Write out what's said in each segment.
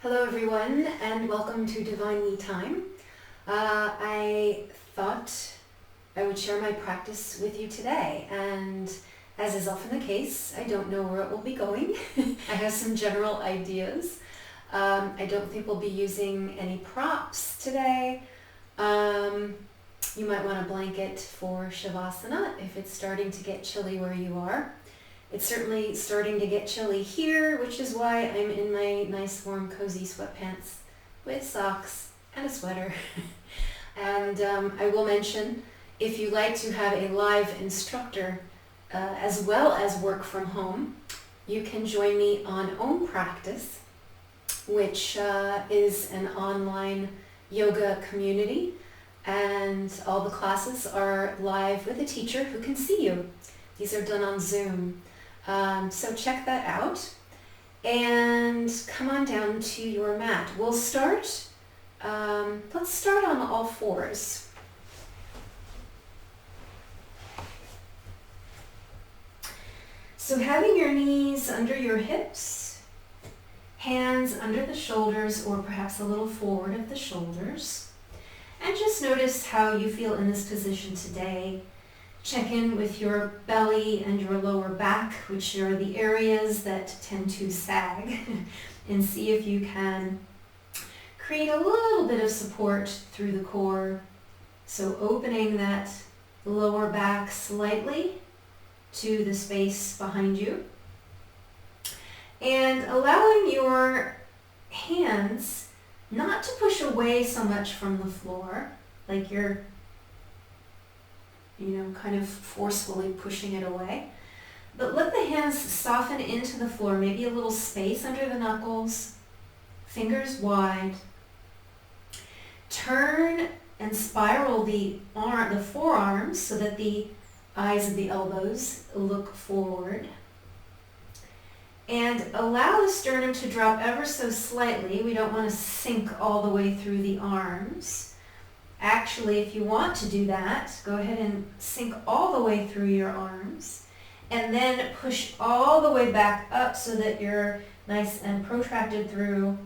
Hello everyone and welcome to Divine Me Time. I thought I would share my practice with you today, and as is often the case, I don't know where it will be going. I have some general ideas. I don't think we'll be using any props today. You might want a blanket for Shavasana if it's starting to get chilly where you are. It's certainly starting to get chilly here, which is why I'm in my nice warm cozy sweatpants with socks and a sweater. And I will mention, if you like to have a live instructor as well as work from home, you can join me on Om Practice, which is an online yoga community, and all the classes are live with a teacher who can see you. These are done on Zoom. So check that out and come on down to your mat. We'll start, let's start on all fours. So having your knees under your hips, hands under the shoulders or perhaps a little forward of the shoulders, and just notice how you feel in this position today. Check in with your belly and your lower back, which are the areas that tend to sag, and see if you can create a little bit of support through the core. So opening that lower back slightly to the space behind you, and allowing your hands not to push away so much from the floor, like you're kind of forcefully pushing it away. But let the hands soften into the floor, maybe a little space under the knuckles, fingers wide. Turn and spiral the forearms so that the eyes of the elbows look forward. And allow the sternum to drop ever so slightly. We don't want to sink all the way through the arms. Actually, if you want to do that, go ahead and sink all the way through your arms and then push all the way back up so that you're nice and protracted through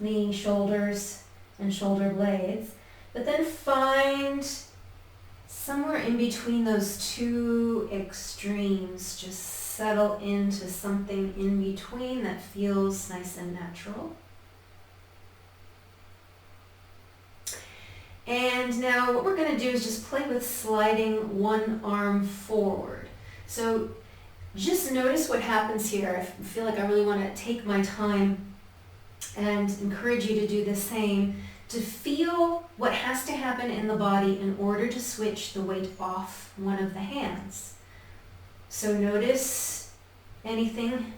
the shoulders and shoulder blades. But then find somewhere in between those two extremes, just settle into something in between that feels nice and natural. And now what we're going to do is just play with sliding one arm forward. So just notice what happens here. I feel like I really want to take my time and encourage you to do the same, to feel what has to happen in the body in order to switch the weight off one of the hands. So notice anything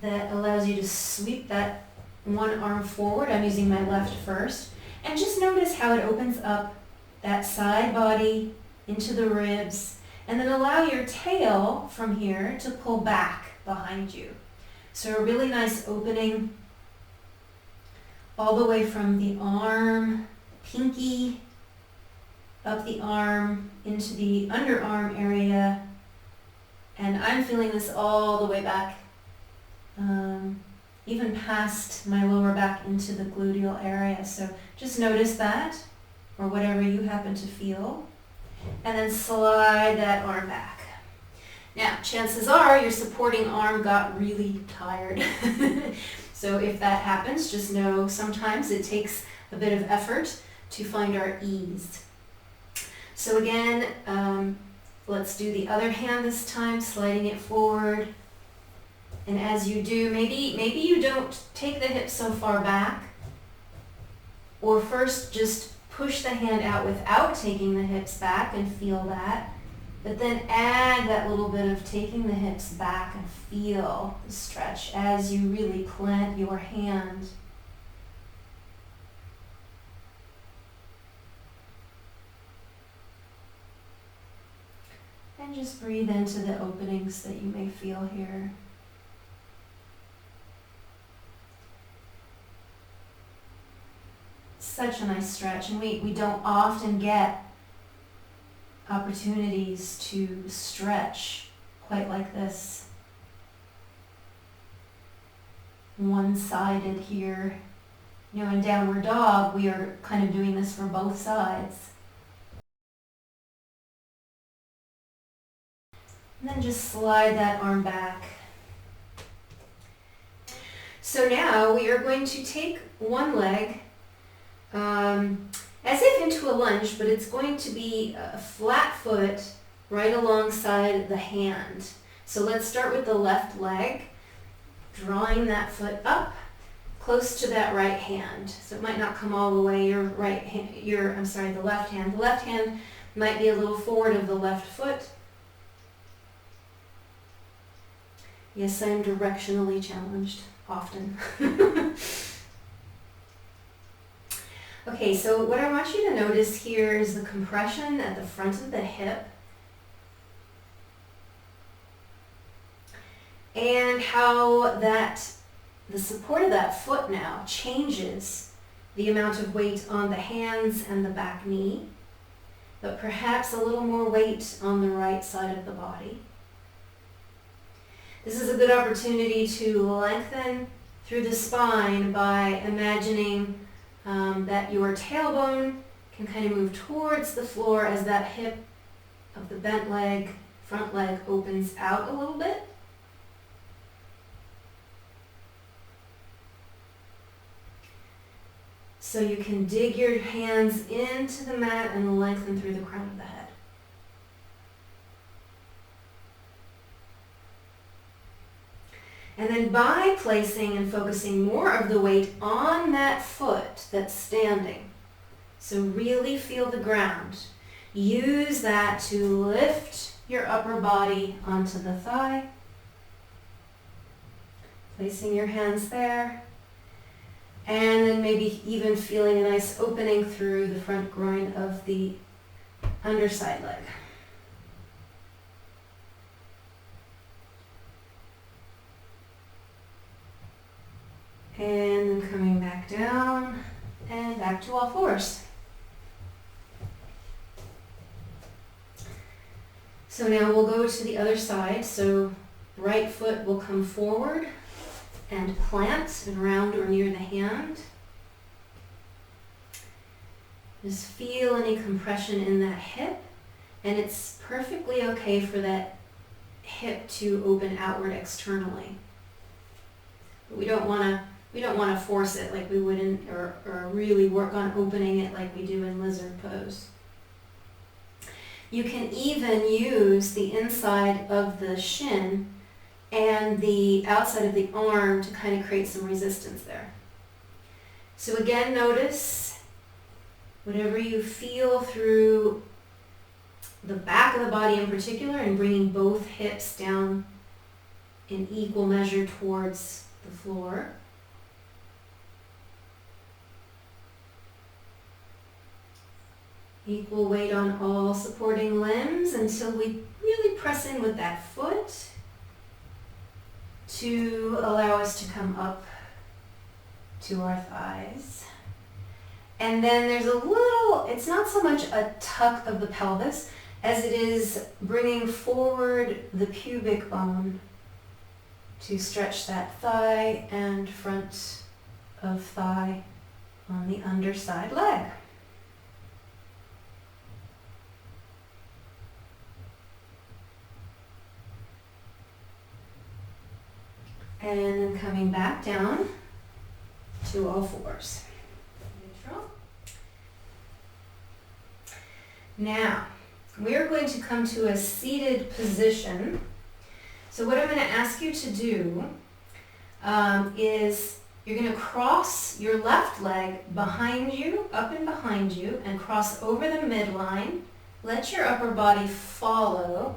that allows you to sweep that one arm forward. I'm using my left first. And just notice how it opens up that side body into the ribs, and then allow your tail from here to pull back behind you. So a really nice opening all the way from the arm, pinky, up the arm into the underarm area. And I'm feeling this all the way back, even past my lower back into the gluteal area. So just notice that, or whatever you happen to feel, and then slide that arm back. Now, chances are your supporting arm got really tired. So if that happens, just know sometimes it takes a bit of effort to find our ease. So again, let's do the other hand this time, sliding it forward. And as you do, maybe you don't take the hips so far back, or first just push the hand out without taking the hips back and feel that, but then add that little bit of taking the hips back and feel the stretch as you really plant your hand. And just breathe into the openings that you may feel here. Such a nice stretch, and we don't often get opportunities to stretch quite like this. one-sided here. You know, in downward dog, we are kind of doing this for both sides. And then just slide that arm back. So now we are going to take one leg as if into a lunge, but it's going to be a flat foot right alongside the hand. So let's start with the left leg, drawing that foot up close to that right hand. So it might not come all the way, the left hand. The left hand might be a little forward of the left foot. Yes, I'm directionally challenged often. Okay, so what I want you to notice here is the compression at the front of the hip and how the support of that foot now changes the amount of weight on the hands and the back knee, but perhaps a little more weight on the right side of the body. This is a good opportunity to lengthen through the spine by imagining that your tailbone can kind of move towards the floor as that hip of the bent leg, front leg opens out a little bit. So you can dig your hands into the mat and lengthen through the crown of the head. And then by placing and focusing more of the weight on that foot that's standing, so really feel the ground, use that to lift your upper body onto the thigh, placing your hands there, and then maybe even feeling a nice opening through the front groin of the underside leg. And then coming back down and back to all fours. So now we'll go to the other side. So right foot will come forward and plant around or near the hand. Just feel any compression in that hip, and it's perfectly okay for that hip to open outward externally. But we don't want to force it like we would or really work on opening it like we do in lizard pose. You can even use the inside of the shin and the outside of the arm to kind of create some resistance there. So again, notice whatever you feel through the back of the body in particular, and bringing both hips down in equal measure towards the floor. Equal weight on all supporting limbs until we really press in with that foot to allow us to come up to our thighs. And then there's a little, it's not so much a tuck of the pelvis as it is bringing forward the pubic bone to stretch that thigh and front of thigh on the underside leg. And then coming back down to all fours. Neutral. Now, we're going to come to a seated position. So what I'm going to ask you to do is you're going to cross your left leg behind you, up and behind you, and cross over the midline. Let your upper body follow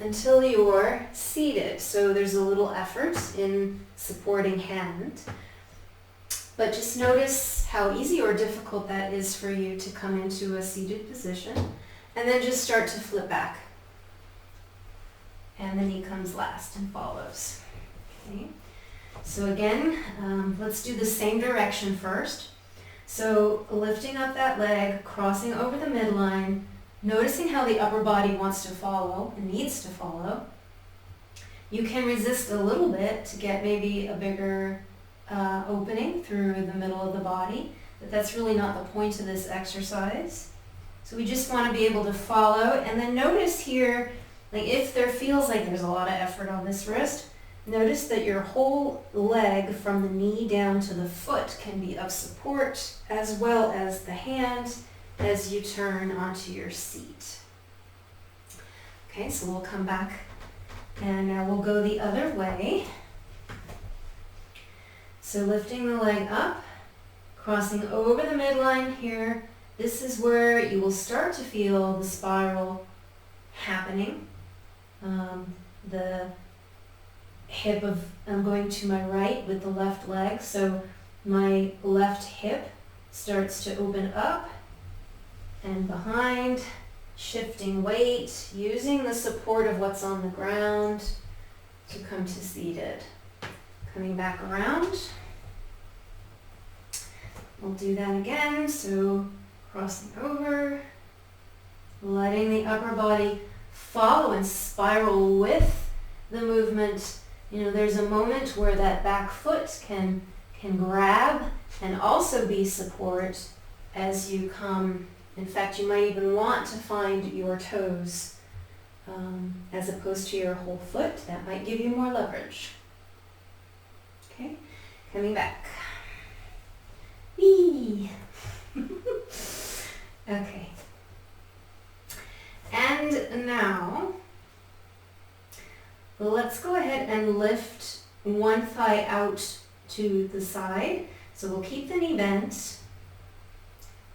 until you're seated. So there's a little effort in supporting hand, but just notice how easy or difficult that is for you to come into a seated position, and then just start to flip back. And the knee comes last and follows. Okay. So again, let's do the same direction first. So lifting up that leg, crossing over the midline, noticing how the upper body wants to follow and needs to follow. You can resist a little bit to get maybe a bigger opening through the middle of the body, but that's really not the point of this exercise. So we just want to be able to follow, and then notice here, like if there feels like there's a lot of effort on this wrist, notice that your whole leg from the knee down to the foot can be of support, as well as the hand as you turn onto your seat. Okay, so we'll come back and now we'll go the other way. So lifting the leg up, crossing over the midline here. This is where you will start to feel the spiral happening. The hip of, I'm going to my right with the left leg, so my left hip starts to open up and behind, shifting weight, using the support of what's on the ground to come to seated. Coming back around. We'll do that again, so crossing over, letting the upper body follow and spiral with the movement. You know, there's a moment where that back foot can grab and also be support as you come. In fact, you might even want to find your toes as opposed to your whole foot. That might give you more leverage. Okay, coming back. Whee! Okay. And now, let's go ahead and lift one thigh out to the side. So we'll keep the knee bent,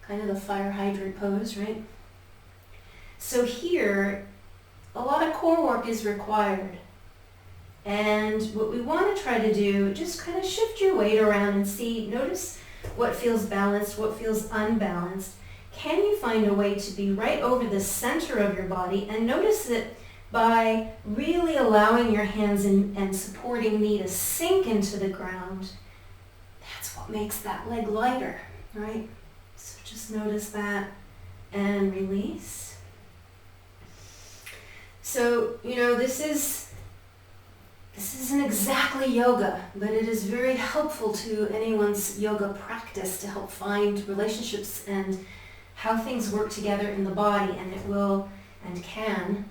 kind of the fire hydrant pose, right? So here, a lot of core work is required. And what we want to try to do, just kind of shift your weight around and see, notice what feels balanced, what feels unbalanced. Can you find a way to be right over the center of your body, and notice that by really allowing your hands and supporting knee to sink into the ground, that's what makes that leg lighter, right? So just notice that and release. So, you know, this isn't exactly yoga, but it is very helpful to anyone's yoga practice to help find relationships and how things work together in the body, and it will and can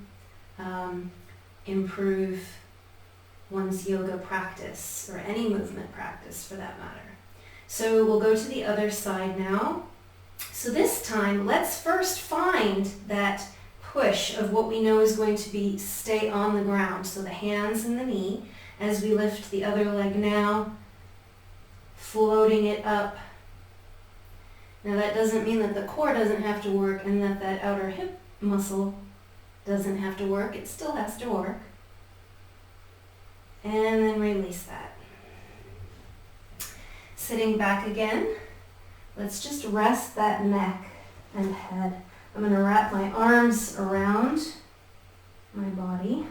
improve one's yoga practice, or any movement practice for that matter. So we'll go to the other side now. So this time, let's first find that push of what we know is going to be stay on the ground. So the hands and the knee as we lift the other leg now, floating it up. Now that doesn't mean that the core doesn't have to work and that that outer hip muscle doesn't have to work. It still has to work. And then release that. Sitting back again, let's just rest that neck and head. I'm going to wrap my arms around my body.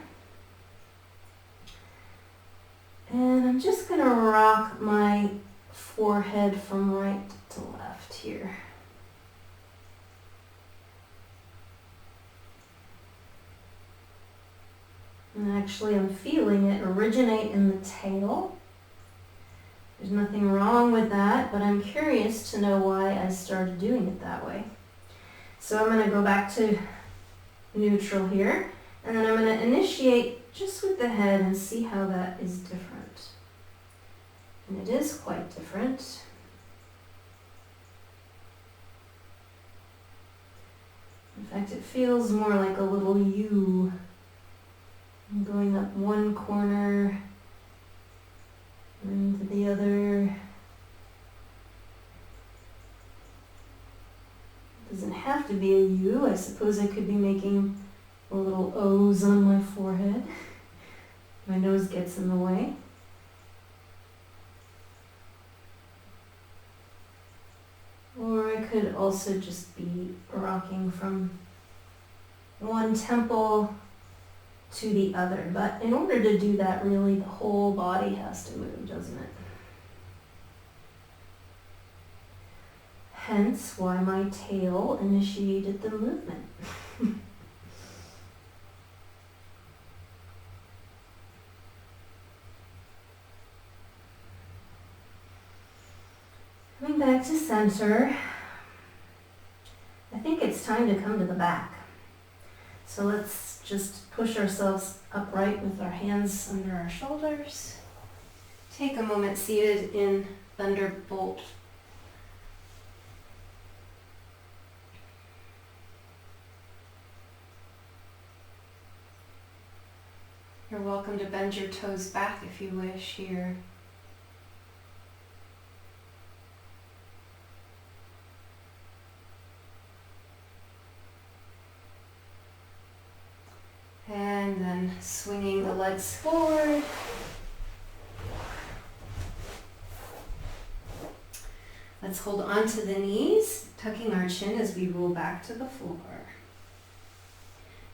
And I'm just going to rock my forehead from right to left here. And actually I'm feeling it originate in the tail. There's nothing wrong with that, but I'm curious to know why I started doing it that way. So I'm going to go back to neutral here, and then I'm going to initiate just with the head and see how that is different. And it is quite different. In fact, it feels more like a little U. I'm going up one corner and to the other. It doesn't have to be a U. I suppose I could be making a little O's on my forehead. My nose gets in the way. Or I could also just be rocking from one temple to the other. But in order to do that, really, the whole body has to move, doesn't it? Hence why my tail initiated the movement. Coming back to center, I think it's time to come to the back. So let's just push ourselves upright with our hands under our shoulders. Take a moment seated in Thunderbolt. You're welcome to bend your toes back if you wish here. And then swinging the legs forward. Let's hold on to the knees, tucking our chin as we roll back to the floor.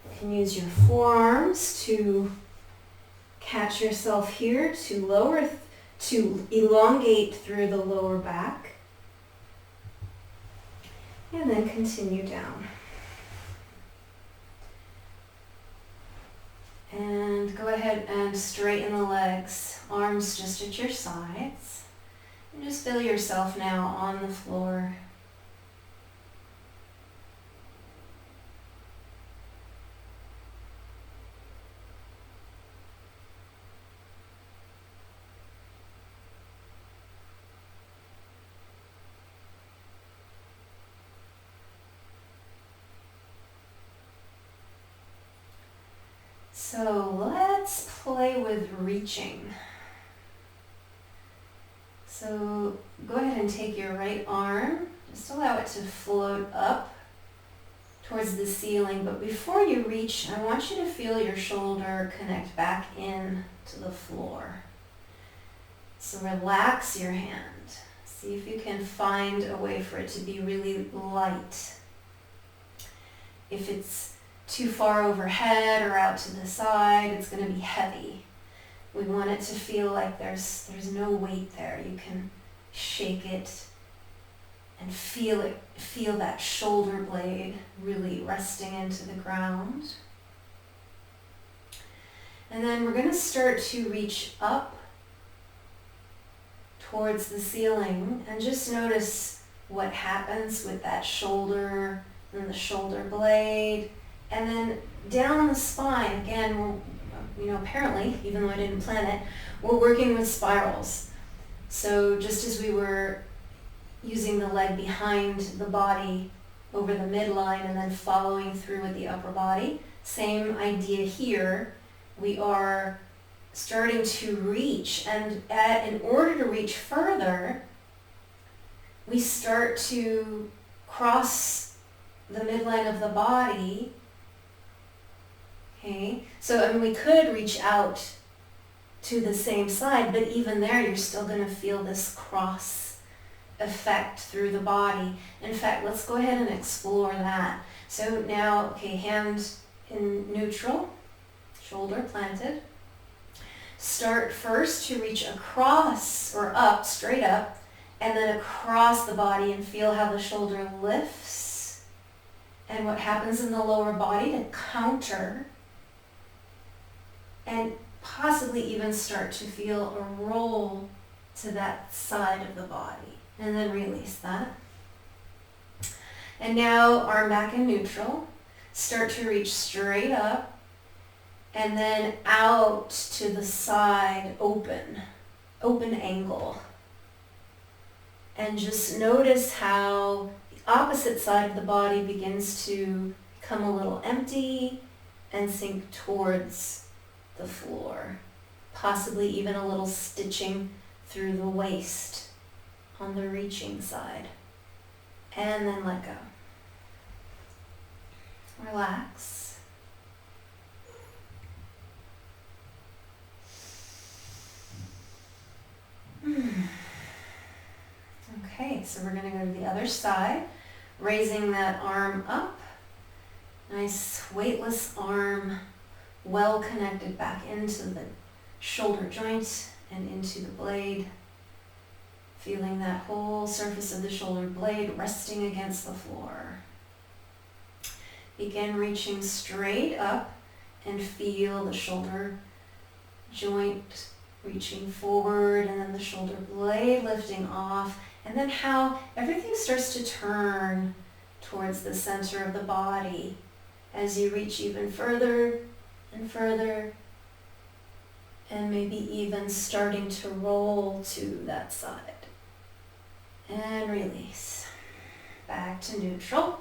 You can use your forearms to catch yourself here, to elongate through the lower back. And then continue down. And go ahead and straighten the legs, arms just at your sides. And just feel yourself now on the floor. So let's play with reaching. So go ahead and take your right arm, just allow it to float up towards the ceiling. But before you reach, I want you to feel your shoulder connect back in to the floor. So relax your hand. See if you can find a way for it to be really light. If it's too far overhead or out to the side, it's going to be heavy. We want it to feel like there's no weight there. You can shake it and feel that shoulder blade really resting into the ground. And then we're going to start to reach up towards the ceiling and just notice what happens with that shoulder and the shoulder blade. And then down the spine, again, apparently, even though I didn't plan it, we're working with spirals. So just as we were using the leg behind the body over the midline and then following through with the upper body, same idea here. We are starting to reach, and in order to reach further, we start to cross the midline of the body. Okay, so we could reach out to the same side, but even there you're still going to feel this cross effect through the body. In fact, let's go ahead and explore that. So now, okay, hand in neutral, shoulder planted. Start first to reach across or up, straight up, and then across the body and feel how the shoulder lifts and what happens in the lower body to counter, and possibly even start to feel a roll to that side of the body, and then release that. And now arm back in neutral, start to reach straight up and then out to the side, open angle. And just notice how the opposite side of the body begins to become a little empty and sink towards the floor, possibly even a little stitching through the waist on the reaching side. And then let go. Relax. Okay, so we're going to go to the other side, raising that arm up. Nice weightless arm, well connected back into the shoulder joint and into the blade. Feeling that whole surface of the shoulder blade resting against the floor. Begin reaching straight up and feel the shoulder joint reaching forward and then the shoulder blade lifting off And then how everything starts to turn towards the center of the body as you reach even further and further, and maybe even starting to roll to that side. And release. Back to neutral.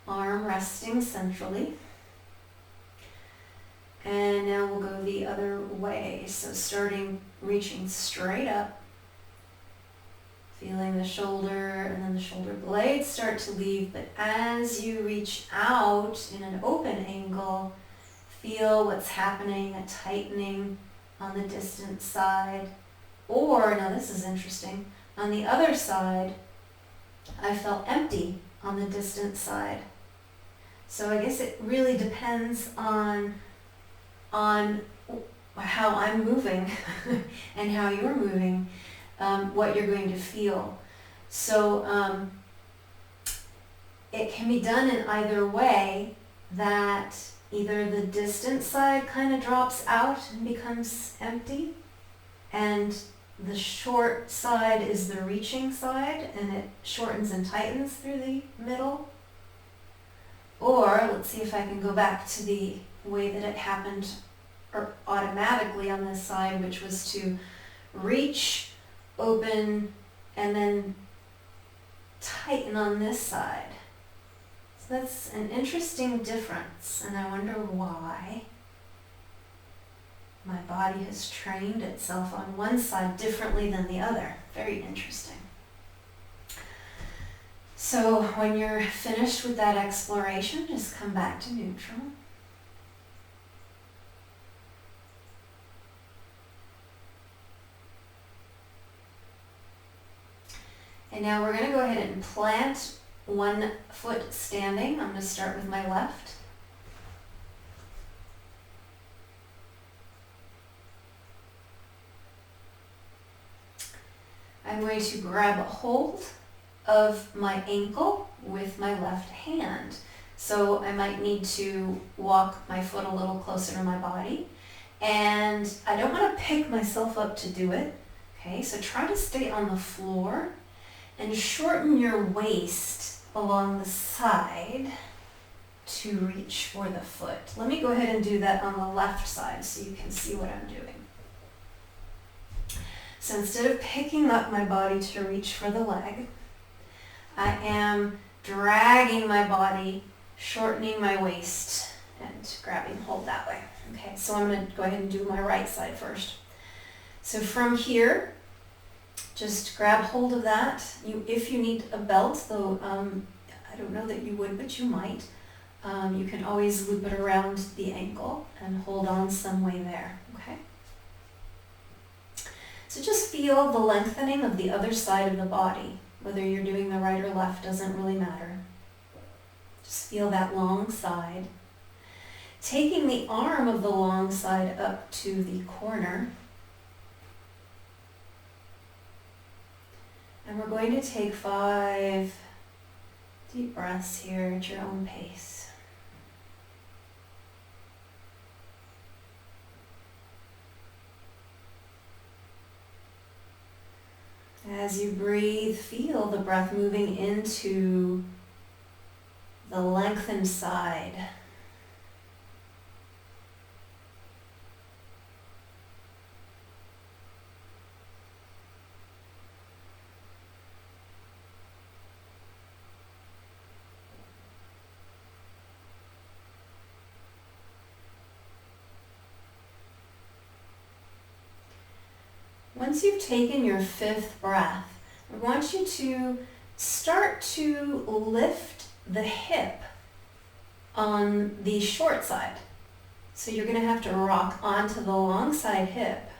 Arm resting centrally. And now we'll go the other way. So reaching straight up. Feeling the shoulder and then the shoulder blades start to leave, but as you reach out in an open angle, feel what's happening, a tightening on the distant side. Or, now this is interesting, on the other side, I felt empty on the distant side. So I guess it really depends on how I'm moving and how you're moving, what you're going to feel. So it can be done in either way, that either the distant side kind of drops out and becomes empty, and the short side is the reaching side, and it shortens and tightens through the middle. Or, let's see if I can go back to the way that it happened automatically on this side, which was to reach, open, and then tighten on this side. So that's an interesting difference, and I wonder why my body has trained itself on one side differently than the other. Very interesting. So when you're finished with that exploration, just come back to neutral. And now we're going to go ahead and plant one foot standing. I'm going to start with my left. I'm going to grab a hold of my ankle with my left hand. So I might need to walk my foot a little closer to my body. And I don't want to pick myself up to do it. Okay, so try to stay on the floor and shorten your waist along the side to reach for the foot. Let me go ahead and do that on the left side so you can see what I'm doing. So instead of picking up my body to reach for the leg, I am dragging my body, shortening my waist, and grabbing hold that way. Okay, so I'm going to go ahead and do my right side first. So from here, just grab hold of that. If you need a belt, though I don't know that you would, but you might, you can always loop it around the ankle and hold on some way there. Okay. So just feel the lengthening of the other side of the body. Whether you're doing the right or left doesn't really matter. Just feel that long side. Taking the arm of the long side up to the corner. And we're going to take 5 deep breaths here at your own pace. As you breathe, feel the breath moving into the lengthened side. Once you've taken your 5th breath, I want you to start to lift the hip on the short side. So you're going to have to rock onto the long side hip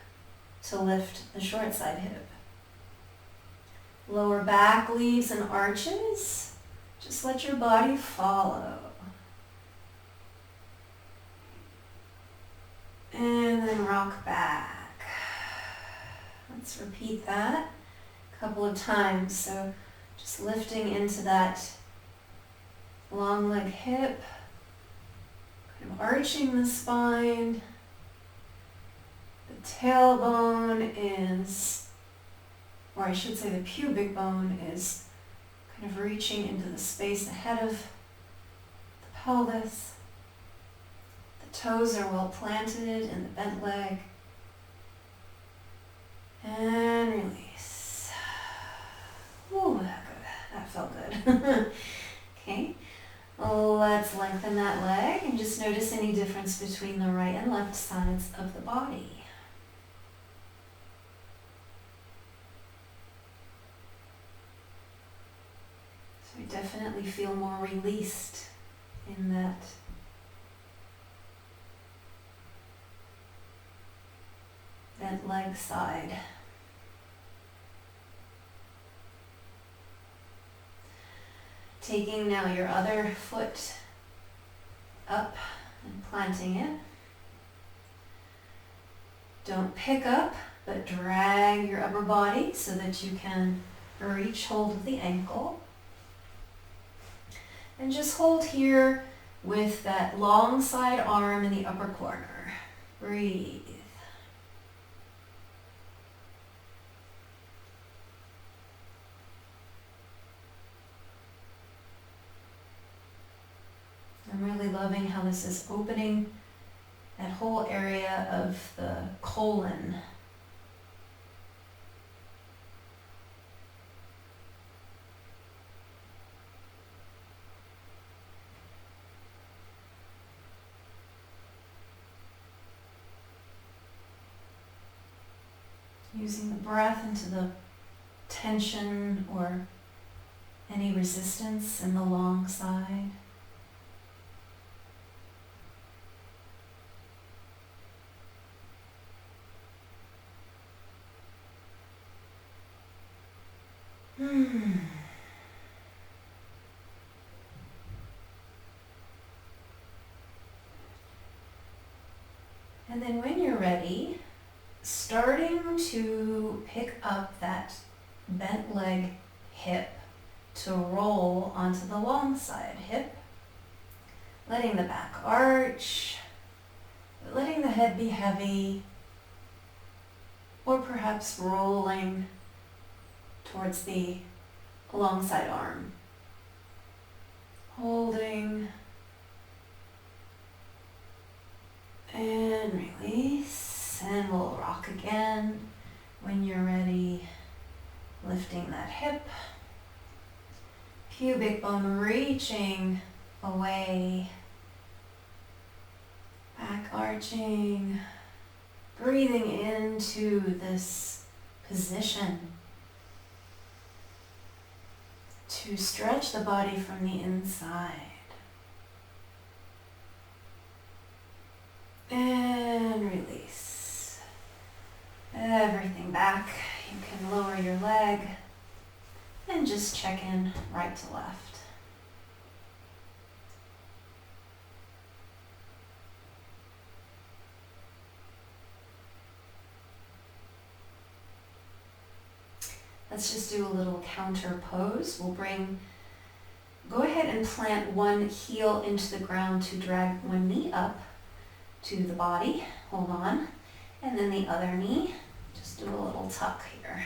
to lift the short side hip. Lower back leaves and arches. Just let your body follow. And then rock back. Let's repeat that a couple of times. So just lifting into that long leg hip, kind of arching the spine. The tailbone is or I should say the pubic bone is kind of reaching into the space ahead of the pelvis. The toes are well planted in the bent leg. And release. Ooh, that felt good. Okay, let's lengthen that leg and just notice any difference between the right and left sides of the body. So I definitely feel more released in that bent leg side. Taking now your other foot up and planting it. Don't pick up, but drag your upper body so that you can reach hold of the ankle. And just hold here with that long side arm in the upper corner. Breathe. I'm really loving how this is opening that whole area of the colon. Using the breath into the tension or any resistance in the long side. And then when you're ready, starting to pick up that bent leg hip to roll onto the long side hip, letting the back arch, but letting the head be heavy, or perhaps rolling towards the long side arm. Holding and release, and we'll rock again. When you're ready, lifting that hip, pubic bone reaching away, back arching, breathing into this position to stretch the body from the inside. And release. Everything back. You can lower your leg and just check in right to left. Let's just do a little counter pose. Go ahead and plant one heel into the ground to drag one knee up to the body. Hold on. And then the other knee. Just do a little tuck here.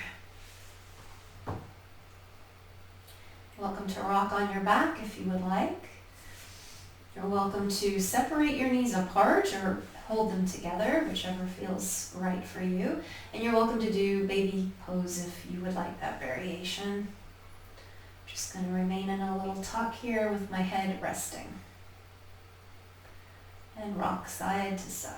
Welcome to rock on your back if you would like. You're welcome to separate your knees apart or hold them together, whichever feels right for you. And you're welcome to do baby pose if you would like that variation. Just going to remain in a little tuck here with my head resting. And rock side to side.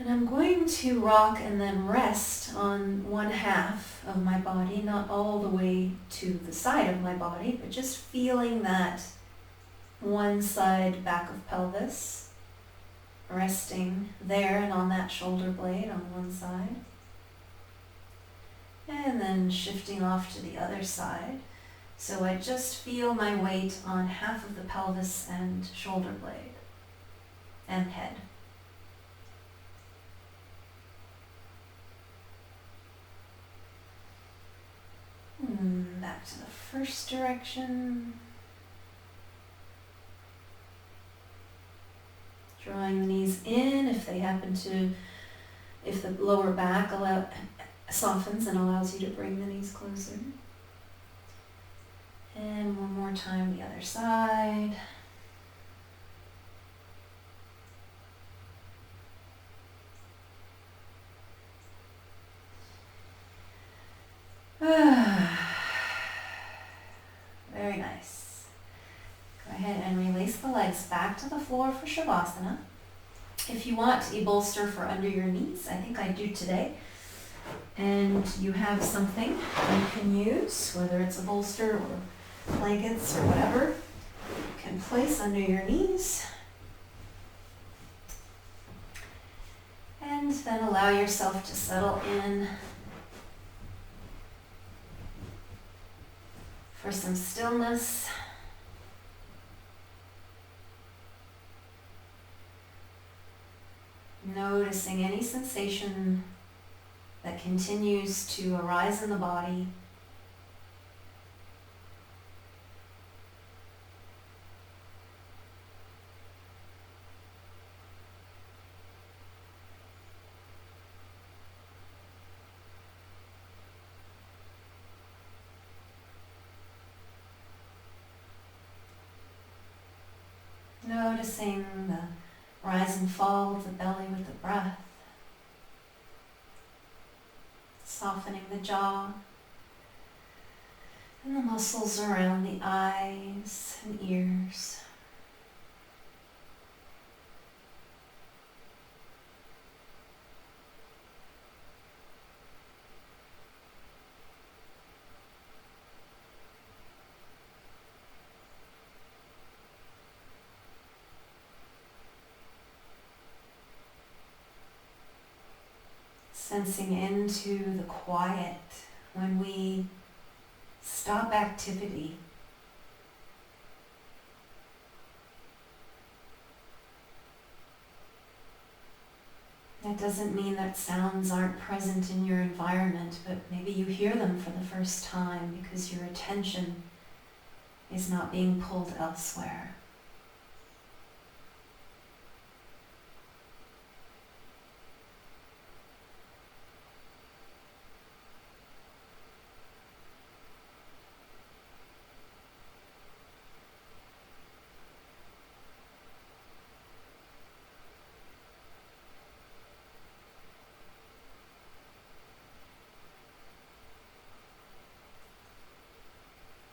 And I'm going to rock and then rest on one half of my body, not all the way to the side of my body, but just feeling that one side back of pelvis, resting there and on that shoulder blade on one side. And then shifting off to the other side. So I just feel my weight on half of the pelvis and shoulder blade and head. Back to the first direction. Drawing the knees in if they happen to, if the lower back softens and allows you to bring the knees closer. And one more time, the other side. Very nice. Go ahead and release the legs back to the floor for Shavasana. If you want a bolster for under your knees, I think I do today, and you have something you can use, whether it's a bolster or blankets or whatever, you can place under your knees. And then allow yourself to settle in for some stillness. Noticing any sensation that continues to arise in the body. Noticing the rise and fall of the belly with the breath. Softening the jaw and the muscles around the eyes and ears. Sensing into the quiet when we stop activity. That doesn't mean that sounds aren't present in your environment, but maybe you hear them for the first time because your attention is not being pulled elsewhere.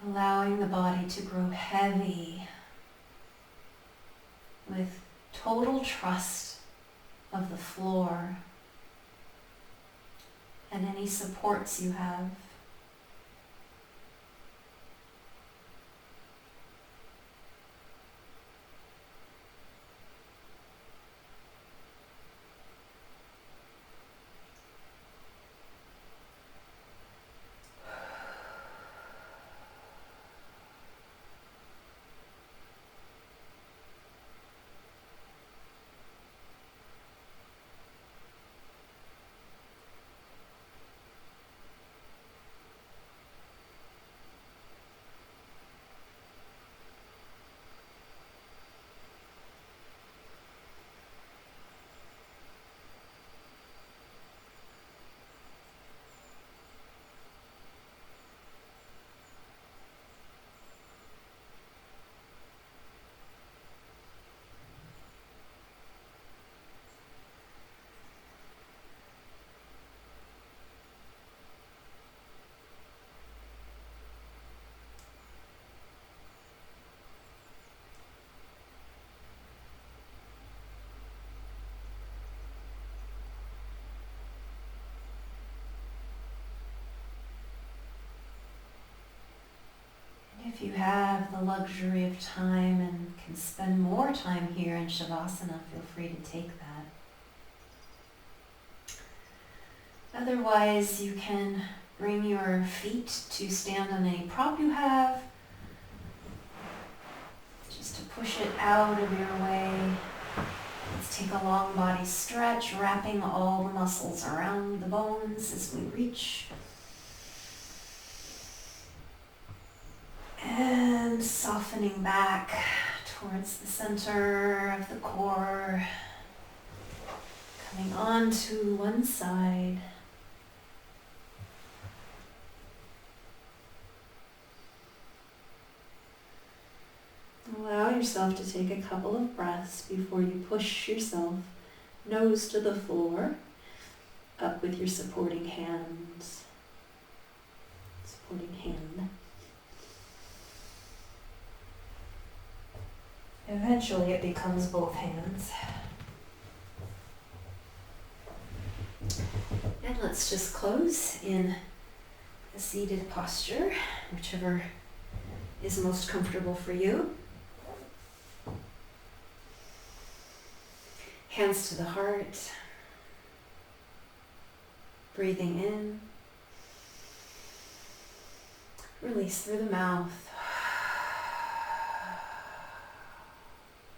Allowing the body to grow heavy with total trust of the floor and any supports you have. If you have the luxury of time and can spend more time here in Shavasana, feel free to take that. Otherwise, you can bring your feet to stand on any prop you have, just to push it out of your way. Let's take a long body stretch, wrapping all the muscles around the bones as we reach. And softening back towards the center of the core, coming on to one side. Allow yourself to take a couple of breaths before you push yourself nose to the floor, up with your supporting hand. Eventually it becomes both hands. And let's just close in a seated posture, whichever is most comfortable for you. Hands to the heart. Breathing in. Release through the mouth.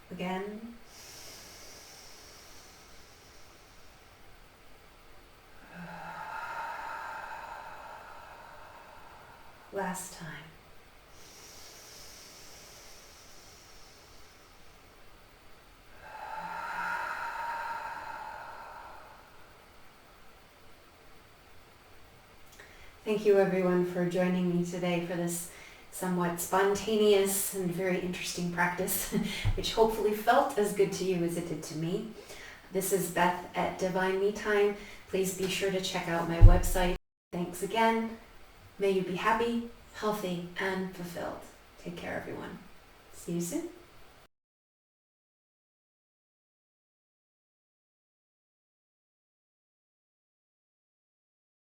Again. Last time. Thank you everyone for joining me today for this somewhat spontaneous and very interesting practice, which hopefully felt as good to you as it did to me. This is Beth at Divine Me Time. Please be sure to check out my website. Thanks again. May you be happy, healthy, and fulfilled. Take care, everyone. See you soon.